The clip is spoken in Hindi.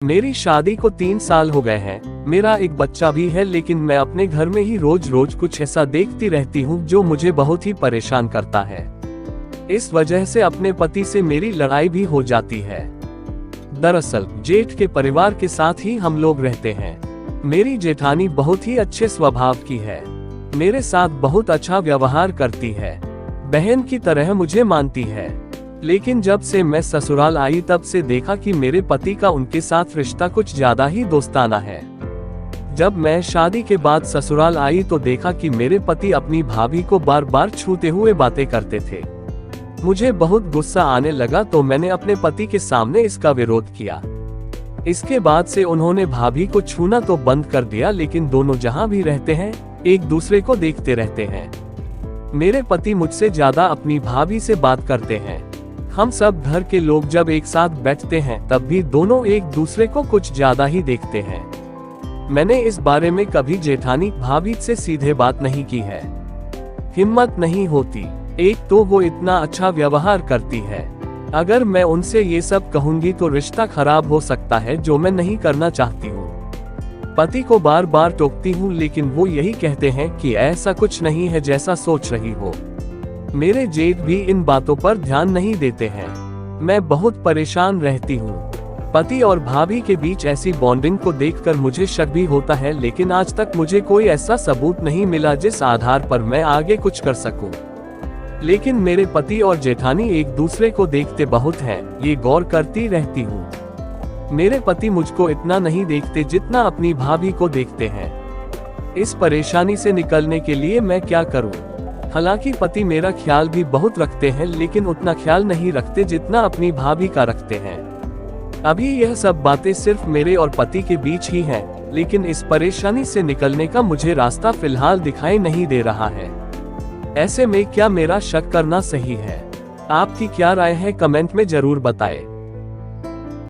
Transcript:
मेरी शादी को 3 साल हो गए हैं। मेरा एक बच्चा भी है, लेकिन मैं अपने घर में ही रोज रोज कुछ ऐसा देखती रहती हूँ जो मुझे बहुत ही परेशान करता है। इस वजह से अपने पति से मेरी लड़ाई भी हो जाती है। दरअसल जेठ के परिवार के साथ ही हम लोग रहते हैं। मेरी जेठानी बहुत ही अच्छे स्वभाव की है, मेरे साथ बहुत अच्छा व्यवहार करती है, बहन की तरह मुझे मानती है। लेकिन जब से मैं ससुराल आई तब से देखा कि मेरे पति का उनके साथ रिश्ता कुछ ज्यादा ही दोस्ताना है। जब मैं शादी के बाद ससुराल आई तो देखा कि मेरे पति अपनी भाभी को बार बार छूते हुए बातें करते थे। मुझे बहुत गुस्सा आने लगा तो मैंने अपने पति के सामने इसका विरोध किया। इसके बाद से उन्होंने भाभी को छूना तो बंद कर दिया, लेकिन दोनों जहां भी रहते हैं एक दूसरे को देखते रहते हैं। मेरे पति मुझसे ज्यादा अपनी भाभी से बात करते हैं। हम सब घर के लोग जब एक साथ बैठते हैं तब भी दोनों एक दूसरे को कुछ ज्यादा ही देखते हैं। मैंने इस बारे में कभी जेठानी भाभी से सीधे बात नहीं की है, हिम्मत नहीं होती। एक तो वो इतना अच्छा व्यवहार करती है, अगर मैं उनसे ये सब कहूंगी तो रिश्ता खराब हो सकता है, जो मैं नहीं करना चाहती हूँ। पति को बार बार टोकती हूँ, लेकिन वो यही कहते हैं कि ऐसा कुछ नहीं है जैसा सोच रही हो। मेरे जेठ भी इन बातों पर ध्यान नहीं देते हैं। मैं बहुत परेशान रहती हूँ। पति और भाभी के बीच ऐसी बॉन्डिंग को देखकर मुझे शक भी होता है, लेकिन आज तक मुझे कोई ऐसा सबूत नहीं मिला जिस आधार पर मैं आगे कुछ कर सकूं। लेकिन मेरे पति और जेठानी एक दूसरे को देखते बहुत हैं, ये गौर करती रहती हूँ। मेरे पति मुझको इतना नहीं देखते जितना अपनी भाभी को देखते हैं। इस परेशानी से निकलने के लिए मैं क्या करूँ? हालांकि पति मेरा ख्याल भी बहुत रखते हैं, लेकिन उतना ख्याल नहीं रखते जितना अपनी भाभी का रखते हैं। अभी यह सब बातें सिर्फ मेरे और पति के बीच ही हैं, लेकिन इस परेशानी से निकलने का मुझे रास्ता फिलहाल दिखाई नहीं दे रहा है। ऐसे में क्या मेरा शक करना सही है? आपकी क्या राय है, कमेंट में जरूर बताएं।